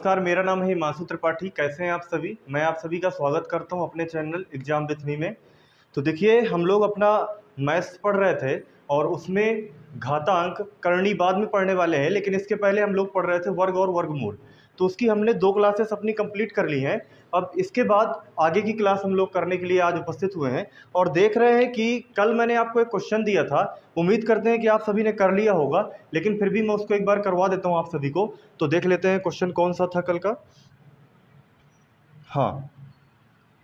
नमस्कार, मेरा नाम है हिमांशु त्रिपाठी। कैसे हैं आप सभी? मैं आप सभी का स्वागत करता हूं अपने चैनल एग्जाम विथ मी में। तो देखिए, हम लोग अपना मैथ्स पढ़ रहे थे और उसमें घातांक करनी बाद में पढ़ने वाले हैं, लेकिन इसके पहले हम लोग पढ़ रहे थे वर्ग और वर्गमूल। तो उसकी हमने 2 क्लासेस अपनी कंप्लीट कर ली हैं। अब इसके बाद आगे की क्लास हम लोग करने के लिए आज उपस्थित हुए हैं और देख रहे हैं कि कल मैंने आपको एक क्वेश्चन दिया था। उम्मीद करते हैं कि आप सभी ने कर लिया होगा, लेकिन फिर भी मैं उसको एक बार करवा देता हूँ आप सभी को। तो देख लेते हैं क्वेश्चन कौन सा था कल का। हाँ,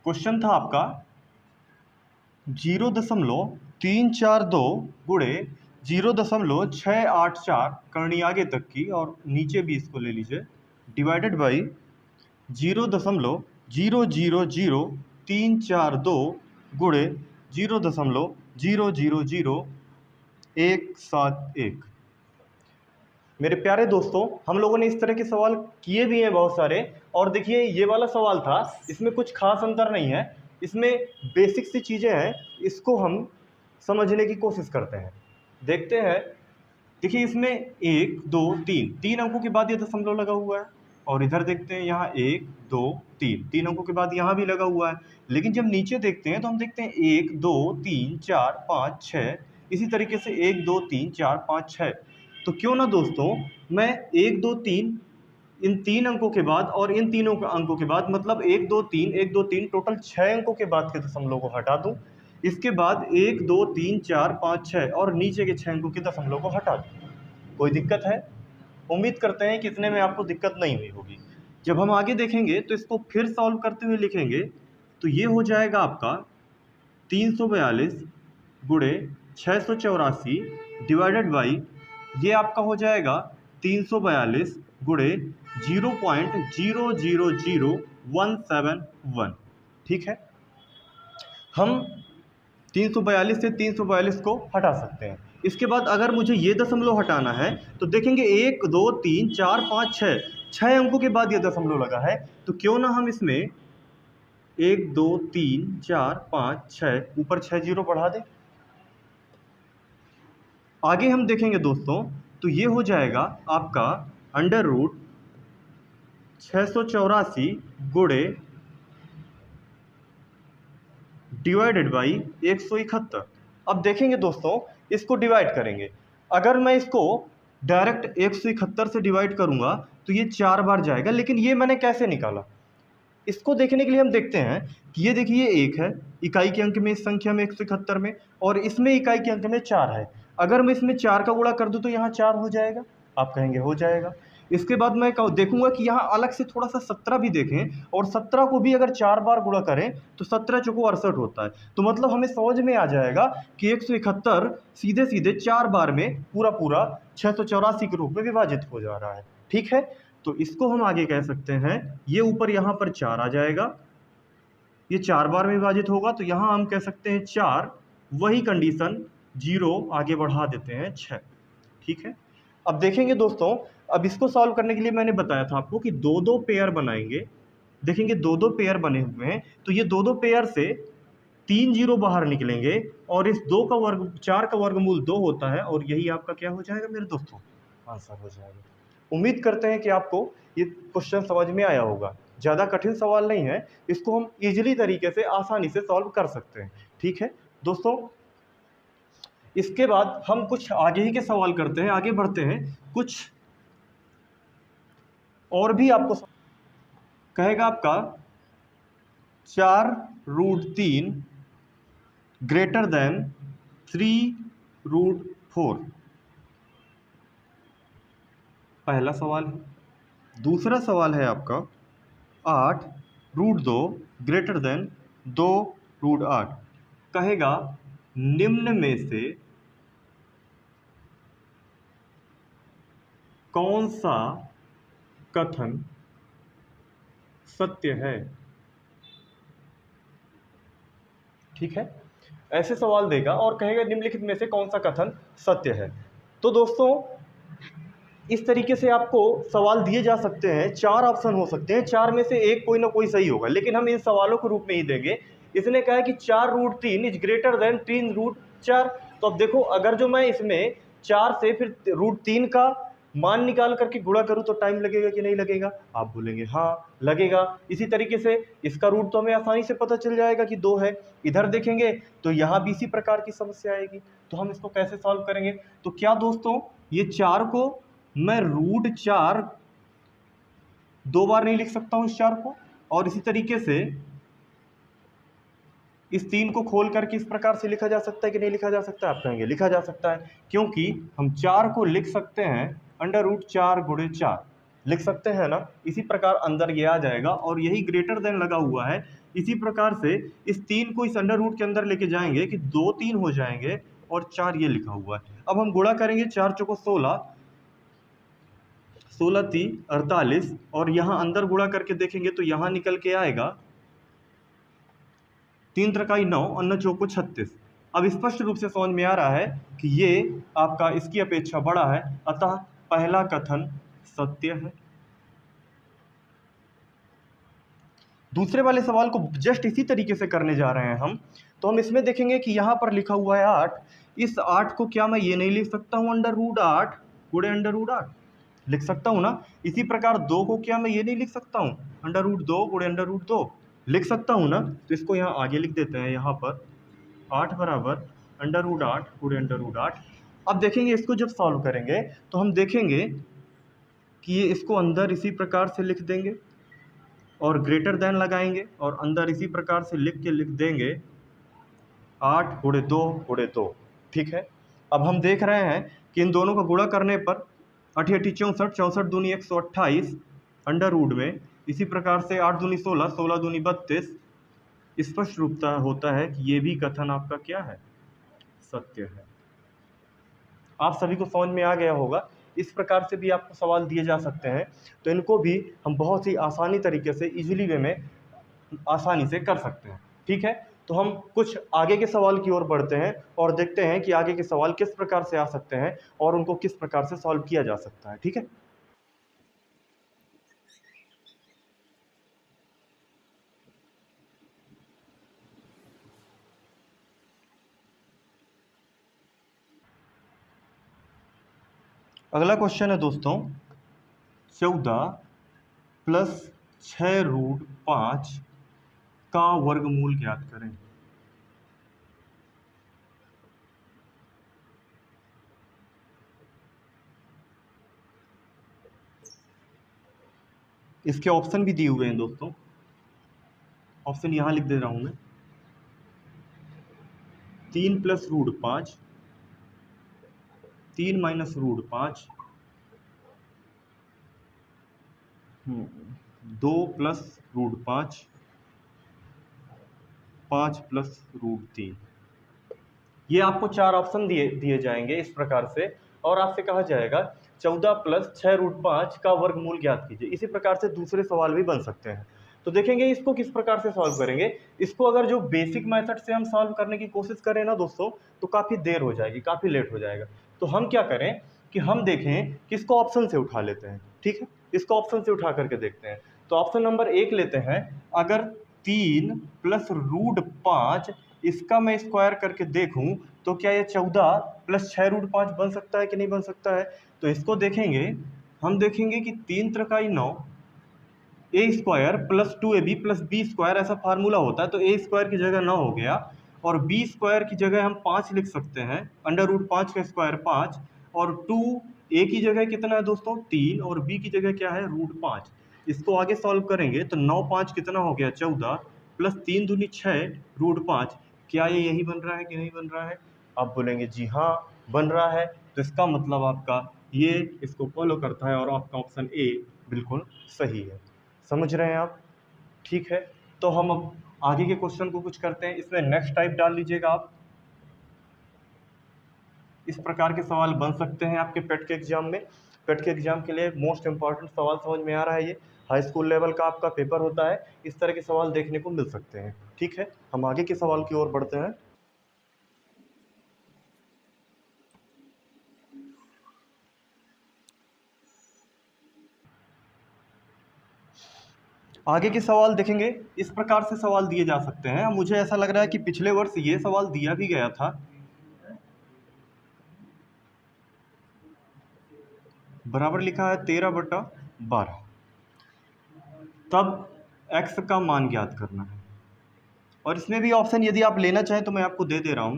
क्वेश्चन था आपका 0.342 गुणे 0.684 करनी आगे तक की, और नीचे भी इसको ले लीजिए, डिवाइडेड बाई 0.000342 गुणे 0.000171। मेरे प्यारे दोस्तों, हम लोगों ने इस तरह के सवाल किए भी हैं बहुत सारे। और देखिए, ये वाला सवाल था, इसमें कुछ खास अंतर नहीं है, इसमें बेसिक सी चीज़ें हैं, इसको हम समझने की कोशिश करते हैं। देखते हैं। देखिए, इसमें 1 2 3 अंकों के बाद ये दशमलव लगा हुआ है, और इधर देखते हैं यहाँ 1 2 3 अंकों के बाद यहाँ भी लगा हुआ है। लेकिन जब नीचे देखते हैं तो हम देखते हैं 1 2 3 4 5 6, इसी तरीके से 1 2 3 4 5 6। तो क्यों ना दोस्तों, मैं 1 2 3 इन 3 अंकों के बाद और इन तीनों अंकों के बाद, मतलब 1 2 3 टोटल 6 अंकों के बाद के दशमलव को हटा दूं। इसके बाद 1 2 3 4 5 6 और नीचे के 6 अंकों के दशमलव को हटा दूं। कोई दिक्कत है? उम्मीद करते हैं कि इतने में आपको दिक्कत नहीं हुई होगी। जब हम आगे देखेंगे तो इसको फिर सॉल्व करते हुए लिखेंगे, तो ये हो जाएगा आपका 342 गुणे 684 डिवाइडेड बाई, ये आपका हो जाएगा 342 गुणे 0.000171। ठीक है, हम 342 से 342 को हटा सकते हैं। इसके बाद अगर मुझे ये दशमलव हटाना है तो देखेंगे 1 2 3 4 5 6 अंकों के बाद ये दशमलव लगा है, तो क्यों ना हम इसमें 1 2 3 4 5 6 ऊपर 6 जीरो बढ़ा दें। आगे हम देखेंगे दोस्तों, तो ये हो जाएगा आपका अंडर रूट 684 गुणे डिवाइडेड बाई 171। अब देखेंगे दोस्तों, इसको डिवाइड करेंगे। अगर मैं इसको डायरेक्ट 171 से डिवाइड करूंगा तो ये 4 बार जाएगा, लेकिन ये मैंने कैसे निकाला, इसको देखने के लिए हम देखते हैं कि ये देखिए 1 है इकाई के अंक में, इस संख्या में 171 में, और इसमें इकाई के अंक में 4 है। अगर मैं इसमें 4 का गुणा कर दूं तो यहाँ 4 हो जाएगा। आप कहेंगे हो जाएगा। इसके बाद मैं देखूंगा कि यहाँ अलग से थोड़ा सा 17 भी देखें, और 17 को भी अगर 4 बार गुणा करें तो 17 चौको 68 होता है। तो मतलब हमें समझ में आ जाएगा कि 171 सीधे सीधे 4 बार में पूरा पूरा 684 के रूप में विभाजित हो जा रहा है। ठीक है, तो इसको हम आगे कह सकते हैं, ये ऊपर यहाँ पर 4 आ जाएगा, ये 4 बार में विभाजित होगा, तो यहाँ हम कह सकते हैं 4, वही कंडीशन 0 आगे बढ़ा देते हैं 6। ठीक है, अब देखेंगे दोस्तों, अब इसको सॉल्व करने के लिए मैंने बताया था आपको कि 2 पेयर बनाएंगे। देखेंगे 2 पेयर बने हुए हैं, तो ये 2 पेयर से 3 जीरो बाहर निकलेंगे, और इस 2 का वर्ग 4 का वर्गमूल 2 होता है, और यही आपका क्या हो जाएगा मेरे दोस्तों, आंसर हो जाएगा। उम्मीद करते हैं कि आपको ये क्वेश्चन समझ में आया होगा। ज़्यादा कठिन सवाल नहीं है, इसको हम इजीली तरीके से आसानी से सॉल्व कर सकते हैं। ठीक है दोस्तों, इसके बाद हम कुछ आगे ही के सवाल करते हैं, आगे बढ़ते हैं। कुछ और भी आपको कहेगा आपका 4√3 ग्रेटर देन 3√4, पहला सवाल है। दूसरा सवाल है आपका 8√2 ग्रेटर देन 2√8। कहेगा निम्न में से कौन सा कथन सत्य है। ठीक है, ऐसे सवाल देगा और कहेगा निम्नलिखित में से कौन सा कथन सत्य है। तो दोस्तों, इस तरीके से आपको सवाल दिए जा सकते हैं, 4 ऑप्शन हो सकते हैं, 4 में से एक कोई ना कोई सही होगा, लेकिन हम इन सवालों के रूप में ही देंगे। इसने कहा है कि 4√3 इज ग्रेटर देन 3√4। तो अब देखो, अगर जो मैं इसमें 4 से फिर √3 का मान निकाल करके गुणा करूं तो टाइम लगेगा कि नहीं लगेगा? आप बोलेंगे हाँ लगेगा। इसी तरीके से इसका रूट तो हमें आसानी से पता चल जाएगा कि 2 है। इधर देखेंगे तो यहाँ भी इसी प्रकार की समस्या आएगी। तो हम इसको कैसे सॉल्व करेंगे? तो क्या दोस्तों, ये 4 को मैं √4 2 बार नहीं लिख सकता हूँ इस 4 को? और इसी तरीके से इस 3 को खोल करके इस प्रकार से लिखा जा सकता है कि नहीं लिखा जा सकता? आप कहेंगे लिखा जा सकता है, क्योंकि हम 4 को लिख सकते हैं √4 गुणे 4 लिख सकते हैं ना। इसी प्रकार अंदर ये आ जाएगा और यही ग्रेटर देन लगा हुआ है। इसी प्रकार से इस 3 को इस अंडर रूट के अंदर लेके जाएंगे कि 2 3 हो जाएंगे और 4 ये लिखा हुआ है। अब हम गुणा करेंगे, 4 चौको 16, 16 3 48 और यहाँ अंदर गुणा करके देखेंगे तो यहाँ निकल के आएगा 3 त्रिकाई 9 और 9 चौको 36। अब स्पष्ट रूप से समझ में आ रहा है कि ये आपका इसकी अपेक्षा बड़ा है, अतः पहला कथन सत्य है। दूसरे वाले सवाल को जस्ट इसी तरीके से करने जा रहे हैं हम। तो हम इसमें देखेंगे कि यहाँ पर लिखा हुआ है 8। इस 8 को क्या मैं ये नहीं लिख सकता हूँ √8 गुणे √8? लिख सकता हूँ ना। इसी प्रकार 2 को क्या मैं ये नहीं लिख सकता हूँ √2 गुणे √2? लिख सकता हूँ ना। तो इसको यहाँ आगे लिख देते हैं, यहाँ पर 8 बराबर √8 गुणे √8। अब देखेंगे इसको जब सॉल्व करेंगे तो हम देखेंगे कि ये इसको अंदर इसी प्रकार से लिख देंगे और ग्रेटर देन लगाएंगे और अंदर इसी प्रकार से लिख देंगे 8 गुणे 2 गुणे 2। ठीक है। अब हम देख रहे हैं कि इन दोनों को गुणा करने पर 8 8 64, 64 दूनी 128 अंडर रूट में। इसी प्रकार से 8 दूनी 16, 16 दूनी 32। स्पष्ट रूप होता है कि ये भी कथन आपका क्या है? सत्य है। आप सभी को समझ में आ गया होगा। इस प्रकार से भी आपको सवाल दिए जा सकते हैं, तो इनको भी हम बहुत ही आसानी तरीके से इजीली वे में आसानी से कर सकते हैं। ठीक है। तो हम कुछ आगे के सवाल की ओर बढ़ते हैं और देखते हैं कि आगे के सवाल किस प्रकार से आ सकते हैं और उनको किस प्रकार से सॉल्व किया जा सकता है। ठीक है। अगला क्वेश्चन है दोस्तों 14 + 6√5 का वर्गमूल ज्ञात करें। इसके ऑप्शन भी दिए हुए हैं दोस्तों। ऑप्शन यहां लिख दे रहा हूं मैं। 3 + √5, 3 - √5, 2 + √5, 5 + √3। ये आपको 4 ऑप्शन दिए जाएंगे इस प्रकार से और आपसे कहा जाएगा 14 + 6√5 का वर्गमूल ज्ञात कीजिए। इसी प्रकार से दूसरे सवाल भी बन सकते हैं। तो देखेंगे इसको किस प्रकार से सॉल्व करेंगे। इसको अगर जो बेसिक मेथड से हम सॉल्व करने की कोशिश करें ना दोस्तों, तो काफ़ी देर हो जाएगी, काफ़ी लेट हो जाएगा। तो हम क्या करें कि हम देखें कि इसको ऑप्शन से उठा लेते हैं। ठीक है। इसको ऑप्शन से उठा करके देखते हैं। तो ऑप्शन नंबर 1 लेते हैं। अगर 3 + √5 इसका मैं स्क्वायर करके देखूं तो क्या ये 14 + 6√5 बन सकता है कि नहीं बन सकता है? तो इसको देखेंगे, हम देखेंगे कि 3 त्रिकाई 9 a² + 2ab + b², ऐसा फार्मूला होता है। तो a² की जगह 9 हो गया और b² की जगह हम 5 लिख सकते हैं, √5 का स्क्वायर 5, और 2 a की जगह कितना है दोस्तों 3 और b की जगह क्या है √5। इसको आगे सॉल्व करेंगे तो 9 5 कितना हो गया 14 + 3 दूनी 6 √5। क्या ये यही बन रहा है कि नहीं बन रहा है? आप बोलेंगे जी हाँ बन रहा है। तो इसका मतलब आपका ये इसको फॉलो करता है और आपका ऑप्शन ए बिल्कुल सही है। समझ रहे हैं आप? ठीक है। तो हम अब आगे के क्वेश्चन को कुछ करते हैं। इसमें नेक्स्ट टाइप डाल लीजिएगा आप। इस प्रकार के सवाल बन सकते हैं आपके पेट के एग्जाम में। पेट के एग्जाम के लिए मोस्ट इंपॉर्टेंट सवाल समझ में आ रहा है। ये हाई स्कूल लेवल का आपका पेपर होता है, इस तरह के सवाल देखने को मिल सकते हैं। ठीक है। हम आगे के सवाल की ओर बढ़ते हैं। आगे के सवाल देखेंगे। इस प्रकार से सवाल दिए जा सकते हैं। मुझे ऐसा लग रहा है कि पिछले वर्ष ये सवाल दिया भी गया था। बराबर लिखा है 13/12। तब x का मान ज्ञात करना है। और इसमें भी ऑप्शन यदि आप लेना चाहें तो मैं आपको दे दे रहा हूं,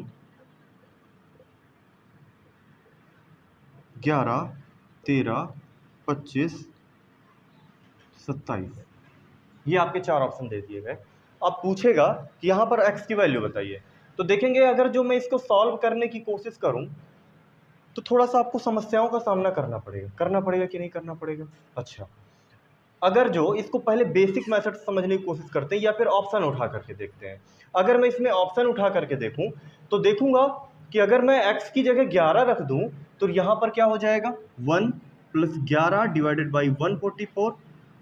11, 13, 25, 27, ये आपके 4 ऑप्शन दे दिए गए। अब पूछेगा कि यहाँ पर x की वैल्यू बताइए। तो देखेंगे अगर जो मैं इसको सॉल्व करने की कोशिश करूं तो थोड़ा सा आपको समस्याओं का सामना करना पड़ेगा कि नहीं करना पड़ेगा। अच्छा, अगर जो इसको पहले बेसिक मेथड समझने की कोशिश करते हैं या फिर ऑप्शन उठा करके देखते हैं। अगर मैं इसमें ऑप्शन उठा करके देखूं तो देखूंगा कि अगर मैं x की जगह 11 रख दूं तो यहाँ पर क्या हो जाएगा, 1 + 11 डिवाइडेड बाई 144।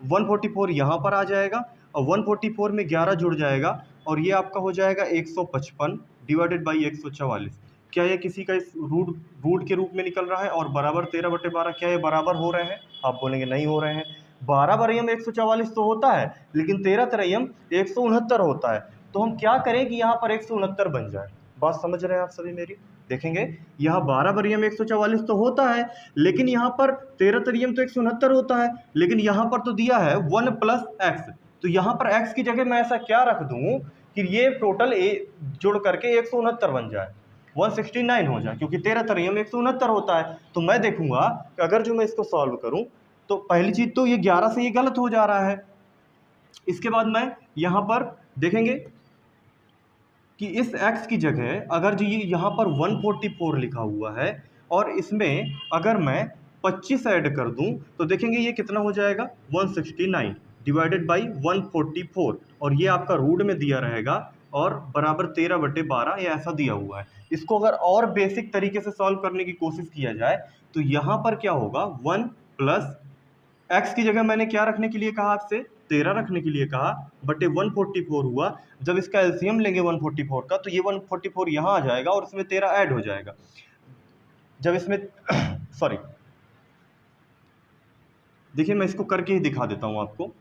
144 यहाँ पर आ जाएगा और 144 में 11 जुड़ जाएगा और ये आपका हो जाएगा 155 डिवाइडेड बाई 144। क्या ये किसी का इस रूट के रूप में निकल रहा है? और बराबर 13/12, क्या ये बराबर हो रहे हैं? आप बोलेंगे नहीं हो रहे हैं। 12 बरियम 144 तो होता है, लेकिन 13 तिरयम 169 होता है। तो हम क्या करें कि यहाँ पर 169 बन जाए। बात समझ रहे हैं आप सभी मेरी? देखेंगे यहाँ 12 बरियम 144 तो होता है, लेकिन यहाँ पर 13 तिरयम तो 169 होता है, लेकिन यहाँ पर तो दिया है 1 + x। तो यहाँ पर x की जगह मैं ऐसा क्या रख दूँ कि ये टोटल जोड़ करके 169 बन जाए, 169 हो जाए, क्योंकि 13 तिरयम 169 होता है। तो मैं देखूंगा कि अगर जो मैं इसको सॉल्व करूं तो पहली चीज तो ये 11 से ये गलत हो जा रहा है। इसके बाद मैं यहाँ पर देखेंगे कि इस x की जगह अगर जो ये यहाँ पर 144 लिखा हुआ है और इसमें अगर मैं 25 ऐड कर दूं तो देखेंगे ये कितना हो जाएगा, 169 डिवाइडेड बाई 144, और ये आपका रूट में दिया रहेगा और बराबर 13/12 ये ऐसा दिया हुआ है। इसको अगर और बेसिक तरीके से सॉल्व करने की कोशिश किया जाए तो यहाँ पर क्या होगा, 1 + x की जगह मैंने क्या रखने के लिए कहा आपसे, 13 रखने के लिए कहा, बटे 144 हुआ। जब इसका एलसीएम लेंगे 144 का तो ये 144 यहाँ आ जाएगा और इसमें 13 ऐड हो जाएगा। जब इसमें सॉरी, देखिए मैं इसको करके ही दिखा देता हूँ आपको।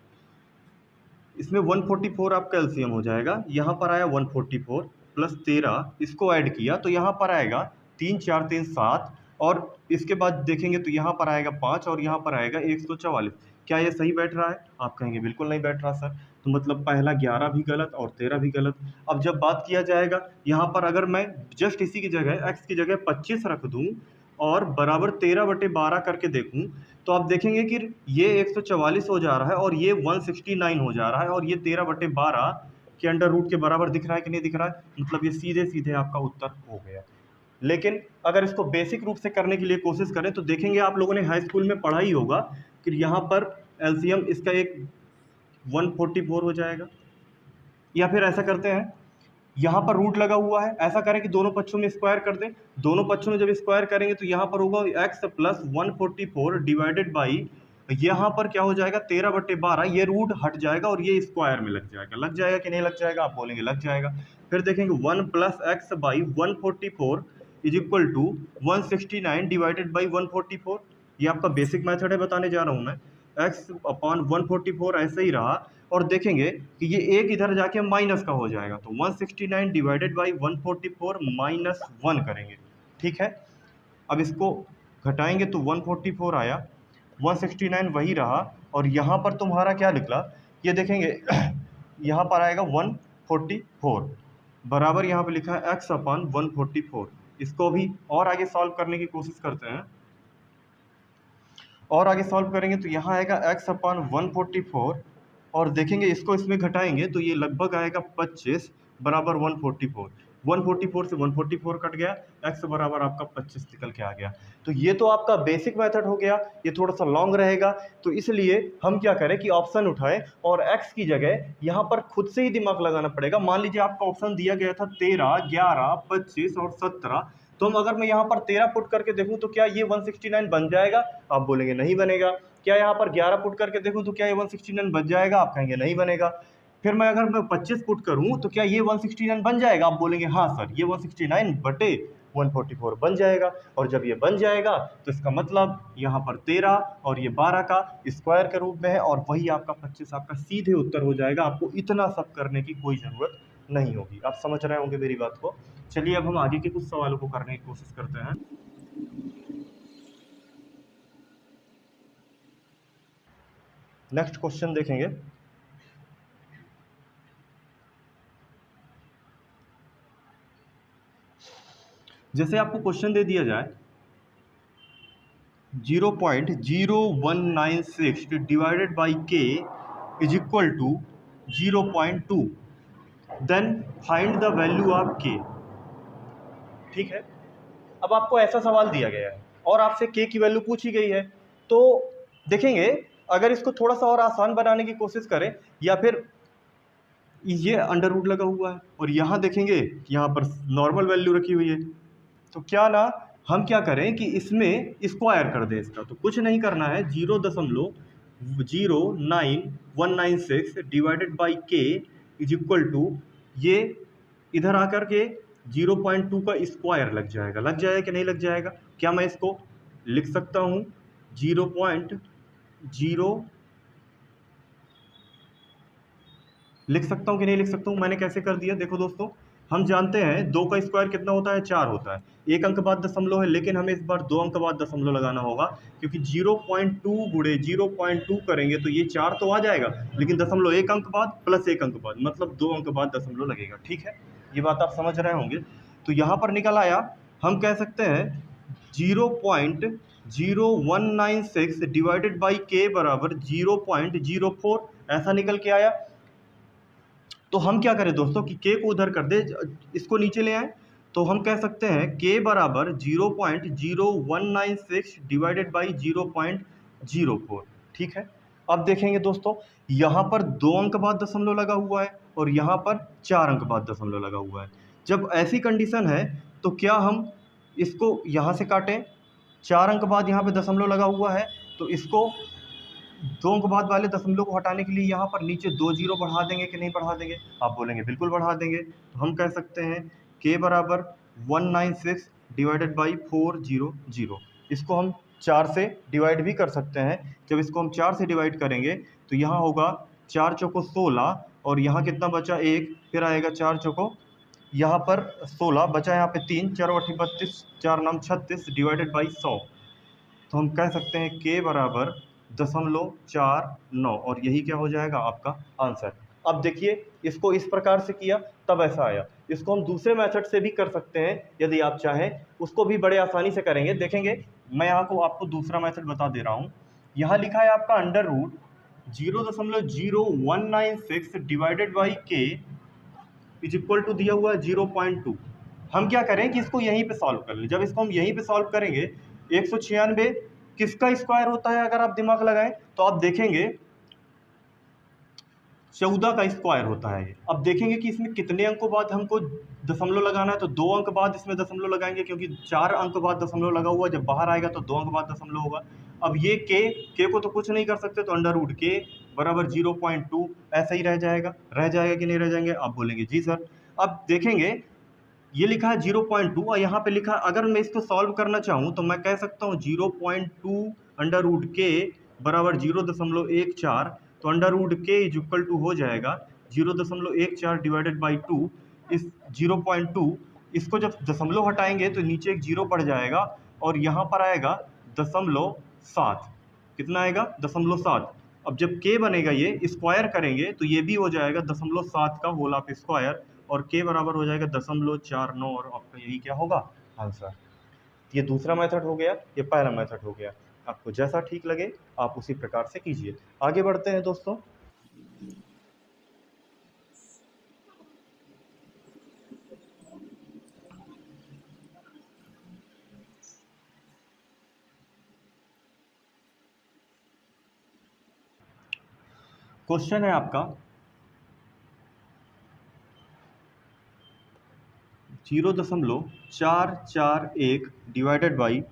इसमें 144 आपका एलसीएम हो जाएगा, यहाँ पर आया 144 + 13, इसको ऐड किया तो यहाँ पर आएगा 3 4 3 7, और इसके बाद देखेंगे तो यहाँ पर आएगा 5 और यहाँ पर आएगा 144। क्या ये सही बैठ रहा है? आप कहेंगे बिल्कुल नहीं बैठ रहा सर। तो मतलब पहला 11 भी गलत और 13 भी गलत। अब जब बात किया जाएगा यहाँ पर, अगर मैं जस्ट इसी की जगह x की जगह 25 रख दूँ और बराबर 13/12 करके देखूं तो आप देखेंगे कि ये 144 हो जा रहा है और ये 169 हो जा रहा है, और ये 13/12 के अंडर रूट के बराबर दिख रहा है कि नहीं दिख रहा है? मतलब ये सीधे सीधे आपका उत्तर हो गया। लेकिन अगर इसको बेसिक रूप से करने के लिए कोशिश करें तो देखेंगे, आप लोगों ने हाई स्कूल में पढ़ा ही होगा कि यहाँ पर एलसीएम इसका एक 144 हो जाएगा। या फिर ऐसा करते हैं, यहाँ पर रूट लगा हुआ है, ऐसा करें कि दोनों पक्षों में स्क्वायर कर दें। दोनों पक्षों में जब स्क्वायर करेंगे तो यहाँ पर होगा x + 144 डिवाइडेड बाई, यहाँ पर क्या हो जाएगा, 13/12, ये रूट हट जाएगा और ये स्क्वायर में लग जाएगा कि नहीं लग जाएगा? आप बोलेंगे लग जाएगा। फिर देखेंगे 1 + x बाई 144 = 169 डिवाइडेड बाई 144। ये आपका बेसिक मेथड है, बताने जा रहा हूँ मैं। x/144 ऐसे ही रहा, और देखेंगे कि ये एक इधर जाके माइनस का हो जाएगा, तो 169 डिवाइडेड बाई 144 - 1 करेंगे, ठीक है। अब इसको घटाएंगे तो 144 आया, 169 वही रहा, और यहाँ पर तुम्हारा क्या निकला ये देखेंगे यहाँ पर आएगा 144 बराबर, यहाँ पे लिखा है x/144। इसको भी और आगे सॉल्व करने की कोशिश करते हैं, और आगे सॉल्व करेंगे तो यहाँ आएगा x/144, और देखेंगे इसको इसमें घटाएंगे तो ये लगभग आएगा 25 बराबर 144। 144 से 144 कट गया, x बराबर आपका 25 निकल के आ गया। तो ये तो आपका बेसिक मेथड हो गया, ये थोड़ा सा लॉन्ग रहेगा, तो इसलिए हम क्या करें कि ऑप्शन उठाएं और x की जगह यहाँ पर खुद से ही दिमाग लगाना पड़ेगा। मान लीजिए आपका ऑप्शन दिया गया था 13, 11, 25 और 17, तो हम अगर मैं यहाँ पर 13 पुट करके देखूँ तो क्या ये 169 बन जाएगा? आप बोलेंगे नहीं बनेगा। क्या यहाँ पर 11 पुट करके देखूँ तो क्या ये 169 बन जाएगा? आप कहेंगे नहीं बनेगा। फिर मैं अगर मैं 25 पुट करूँ तो क्या ये 169 बन जाएगा? आप बोलेंगे हाँ सर, ये 169 बटे 144 बन जाएगा। और जब ये बन जाएगा तो इसका मतलब यहाँ पर 13 और ये 12 का स्क्वायर के रूप में है, और वही आपका 25 आपका सीधे उत्तर हो जाएगा। आपको इतना सब करने की कोई ज़रूरत नहीं होगी। आप समझ रहे होंगे मेरी बात को। चलिए अब हम आगे के कुछ सवालों को करने की कोशिश करते हैं। नेक्स्ट क्वेश्चन देखेंगे। जैसे आपको क्वेश्चन दे दिया जाए 0.0196 divided by K is equal to 0.2, then find the value of K. ठीक है, अब आपको ऐसा सवाल दिया गया है और आपसे के की वैल्यू पूछी गई है, तो देखेंगे अगर इसको थोड़ा सा और आसान बनाने की कोशिश करें, या फिर ये अंडर रूट लगा हुआ है और यहाँ देखेंगे यहाँ पर नॉर्मल वैल्यू रखी हुई है, तो क्या ना हम क्या करें कि इसमें स्क्वायर कर दें इसका। तो कुछ नहीं करना है, 0.09196 divided by K is equal to, ये इधर आकर के 0.2 का स्क्वायर लग जाएगा कि नहीं लग जाएगा? क्या मैं इसको लिख सकता हूँ 0.0 लिख सकता हूँ कि नहीं लिख सकता हूँ? मैंने कैसे कर दिया, देखो दोस्तों, हम जानते हैं 2 का स्क्वायर कितना होता है, 4 होता है। एक अंक बाद दशमलव है, लेकिन हमें इस बार 2 अंक बाद दशमलव लगाना होगा, क्योंकि 0.2 गुणे 0.2 करेंगे तो ये 4 तो आ जाएगा, लेकिन दशमलव एक अंक बाद प्लस एक अंक बाद, मतलब 2 अंक बाद दशमलव लगेगा। ठीक है, ये बात आप समझ रहे होंगे। तो यहाँ पर निकल आया, हम कह सकते हैं 0.0196 डिवाइडेड बाई के बराबर 0.04, ऐसा निकल के आया। तो हम क्या करें दोस्तों कि के को उधर कर दे, इसको नीचे ले आए, तो हम कह सकते हैं के बराबर 0.0196 डिवाइडेड बाई 0.04। ठीक है, अब देखेंगे दोस्तों, यहाँ पर 2 अंक बाद दशमलव लगा हुआ है और यहाँ पर 4 अंक बाद दशमलव लगा हुआ है। जब ऐसी कंडीशन है तो क्या हम इसको यहाँ से काटें, 4 अंक बाद यहाँ पे दशमलव लगा हुआ है, तो इसको 2 अंक बाद वाले दशमलव को हटाने के लिए यहाँ पर नीचे 2 जीरो बढ़ा देंगे कि नहीं बढ़ा देंगे? आप बोलेंगे बिल्कुल बढ़ा देंगे। तो हम कह सकते हैं के बराबर 196 डिवाइडेड बाई 400। इसको हम 4 से डिवाइड भी कर सकते हैं। जब इसको हम 4 से डिवाइड करेंगे तो यहाँ होगा 4 चौको 16, और यहाँ कितना बचा 1, फिर आएगा 4 चौको, यहाँ पर 16 बचा, यहाँ पे 3, 4 8 32, 4 9 36 डिवाइडेड बाई 100। तो हम कह सकते हैं के बराबर 0.49, और यही क्या हो जाएगा आपका आंसर। अब देखिए, इसको इस प्रकार से किया तब ऐसा आया। इसको हम दूसरे मेथड से भी कर सकते हैं, यदि आप चाहें उसको भी बड़े आसानी से करेंगे। देखेंगे, मैं यहाँ को आपको दूसरा मेथड बता दे रहा हूँ। यहाँ लिखा है आपका under root 0.0196 divided by K is equal to दिया हुआ है 0.2। हम क्या करें कि इसको यहीं पे सॉल्व कर लें। जब इसको हम यहीं पे सॉल्व करेंगे, 196 किसका स्क्वायर होता है, अगर आप दिमाग लगाएं तो आप देखेंगे 14 का स्क्वायर होता है। अब देखेंगे कि इसमें कितने अंकों बाद हमको दशमलव लगाना है, तो 2 अंक बाद इसमें दशमलव लगाएंगे, क्योंकि 4 अंक बाद दशमलव लगा हुआ, जब बाहर आएगा तो 2 अंक बाद दशमलव होगा। अब ये के को तो कुछ नहीं कर सकते, तो अंडर रूट के बराबर 0.2 ऐसा ही रह जाएगा कि नहीं रह जाएंगे? आप बोलेंगे जी सर। अब देखेंगे, ये लिखा है 0.2 और यहाँ पे लिखा है, अगर मैं इसको सॉल्व करना चाहूँ तो मैं कह सकता हूँ 0.2 अंडर रूट के बराबर 0.14, तो अंडर रूट के इज इक्वल टू हो जाएगा 0.14 डिवाइडेड बाई 2। इस 0.2, इसको जब दशमलव हटाएंगे तो नीचे एक 0 पड़ जाएगा और यहाँ पर आएगा 0.7। कितना आएगा? 0.7। अब जब के बनेगा, ये स्क्वायर करेंगे तो ये भी हो जाएगा 0.7 का होल ऑफ स्क्वायर, और के बराबर हो जाएगा 0.49, और आपका यही क्या होगा आंसर। ये दूसरा मेथड हो गया, ये पहला मेथड हो गया। आपको जैसा ठीक लगे आप उसी प्रकार से कीजिए। आगे बढ़ते हैं दोस्तों। क्वेश्चन है आपका 0.441 डिवाइडेड बाई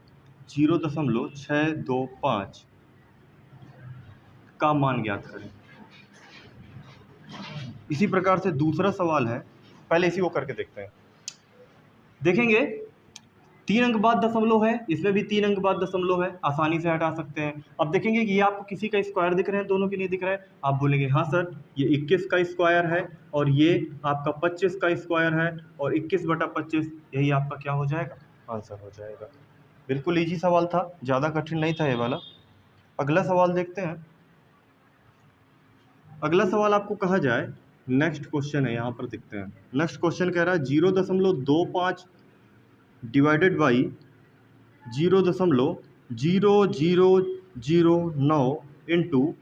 0.625 का मान ज्ञात करें। इसी प्रकार से दूसरा सवाल है, पहले इसी को करके देखते हैं। देखेंगे 3 अंक बाद दशमलव है, इसमें भी 3 अंक बाद दशमलव है, आसानी से हटा सकते हैं। अब देखेंगे कि ये आपको किसी का स्क्वायर दिख रहे हैं, दोनों के नहीं दिख रहा है। आप बोलेंगे हाँ सर, ये 21 का स्क्वायर है और ये आपका 25 का स्क्वायर है, और 21/25 यही आपका क्या हो जाएगा, आंसर हो जाएगा। बिल्कुल ईजी सवाल था, ज़्यादा कठिन नहीं था ये वाला। अगला सवाल देखते हैं। अगला सवाल आपको कहा जाए, नेक्स्ट क्वेश्चन है, यहाँ पर देखते हैं। नेक्स्ट क्वेश्चन कह रहा है 0.25 divided by 0.0009 into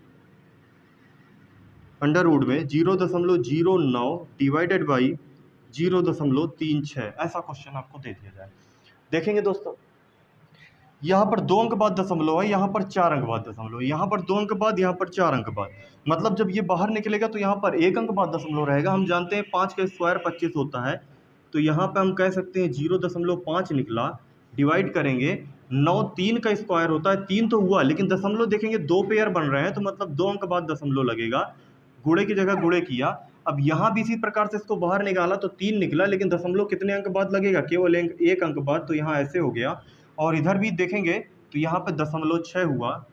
under root में 0.09 डिवाइडेड बाई 0.36, ऐसा क्वेश्चन आपको दे दिया जाए। देखेंगे दोस्तों, यहाँ पर 2 अंक बाद दशमलव है, यहाँ पर 4 अंक बाद दशमलव, यहाँ पर 2 अंक बाद, यहाँ पर 4 अंक बाद, मतलब जब ये बाहर निकलेगा तो यहाँ पर 1 अंक बाद दशमलव रहेगा। हम जानते हैं 5 का स्क्वायर 25 होता है, तो यहाँ पे हम कह सकते हैं 0.5 निकला, डिवाइड करेंगे 9, 3 का स्क्वायर होता है, 3 तो हुआ, लेकिन दशमलव देखेंगे 2 पेयर बन रहे हैं, तो मतलब 2 अंक बाद दशमलव लगेगा। गुणे की जगह गुणे किया, अब यहाँ भी इसी प्रकार से इसको बाहर निकाला तो 3 निकला, लेकिन दशमलव कितने अंक बाद लगेगा, केवल 1 अंक बाद, तो यहाँ ऐसे हो गया। और इधर भी देखेंगे तो यहाँ पे 0.6 हुआ।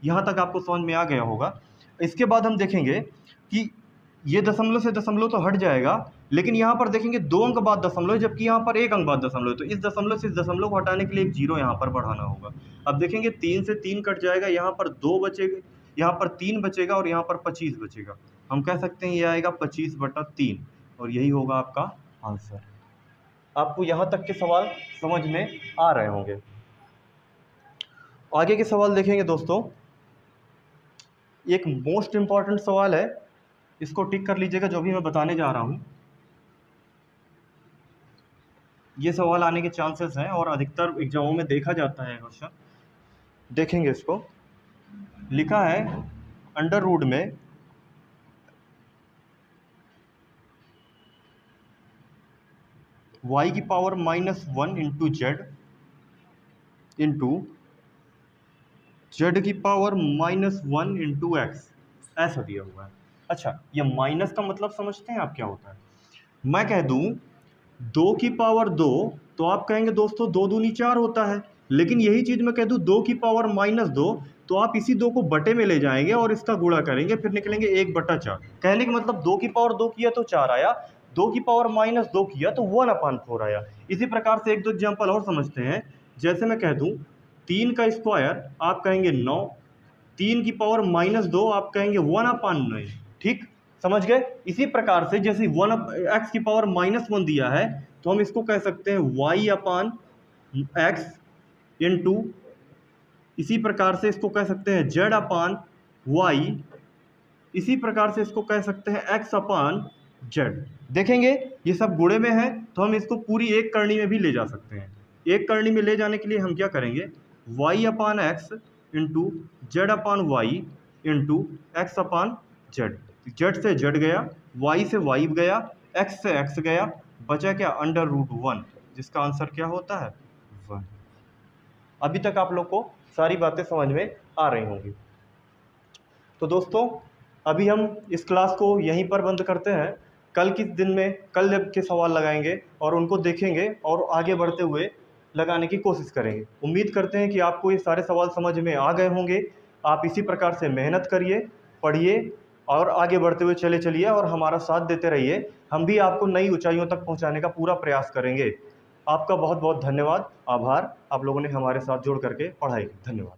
यहाँ तक आपको समझ में आ गया होगा। इसके बाद हम देखेंगे कि ये दशमलव से दशमलव तो हट जाएगा, लेकिन यहाँ पर देखेंगे 2 अंक बाद दशमलव, जबकि यहाँ पर 1 अंक बाद दशमलव, तो इस दशमलव से इस दशमलव को हटाने के लिए एक 0 यहाँ पर बढ़ाना होगा। अब देखेंगे 3 से 3 कट जाएगा, यहाँ पर 2 बचेगा, यहाँ पर 3 बचेगा और यहाँ पर 25 बचेगा। हम कह सकते हैं ये आएगा 25/3, और यही होगा आपका आंसर। आपको यहाँ तक के सवाल समझ में आ रहे होंगे। आगे के सवाल देखेंगे दोस्तों। एक मोस्ट इंपॉर्टेंट सवाल है, इसको टिक कर लीजिएगा, जो भी मैं बताने जा रहा हूँ। ये सवाल आने के चांसेस हैं और अधिकतर एग्जामों में देखा जाता है क्वेश्चन। देखेंगे इसको, लिखा है अंडर रूट में y की power -1 into Z into Z की पावर -1 इंटू एक्स, ऐसा दिया हुआ है। अच्छा, ये माइनस का मतलब समझते हैं आप क्या होता है? मैं कह दूं 2 की पावर 2, तो आप कहेंगे दोस्तों 2 दूनी 4 होता है, लेकिन यही चीज़ मैं कह दूं 2 की पावर -2, तो आप इसी 2 को बटे में ले जाएंगे और इसका गुणा करेंगे, फिर निकलेंगे 1/4। कहने का मतलब 2 की पावर 2 किया तो 4 आया, 2 की पावर -2 किया तो 1/4 आया। इसी प्रकार से 1-2 एग्जाम्पल और समझते हैं। जैसे मैं कह दूं 3 का स्क्वायर, आप कहेंगे 9, 3 की पावर -2, आप कहेंगे 1/9, ठीक, समझ गए? इसी प्रकार से जैसे x की पावर -1 दिया है, तो हम इसको कह सकते हैं y/x इंटू, इसी प्रकार से इसको कह सकते हैं z/y, इसी प्रकार से इसको कह सकते हैं x/z। देखेंगे ये सब गुणे में है, तो हम इसको पूरी एक करनी में भी ले जा सकते हैं। एक करनी में ले जाने के लिए हम क्या करेंगे, y/x into z/y into x/z। Z से जेड गया, वाई से वाई गया, एक्स से एक्स गया, बचा क्या, अंडर रूट 1, जिसका आंसर क्या होता है 1। अभी तक आप लोग को सारी बातें समझ में आ रही होंगी। तो दोस्तों, अभी हम इस क्लास को यहीं पर बंद करते हैं। कल के दिन में कल के सवाल लगाएंगे और उनको देखेंगे और आगे बढ़ते हुए लगाने की कोशिश करेंगे। उम्मीद करते हैं कि आपको ये सारे सवाल समझ में आ गए होंगे। आप इसी प्रकार से मेहनत करिए, पढ़िए और आगे बढ़ते हुए चलिए और हमारा साथ देते रहिए। हम भी आपको नई ऊंचाइयों तक पहुंचाने का पूरा प्रयास करेंगे। आपका बहुत बहुत धन्यवाद, आभार। आप लोगों ने हमारे साथ जुड़ करके पढ़ाई की। धन्यवाद।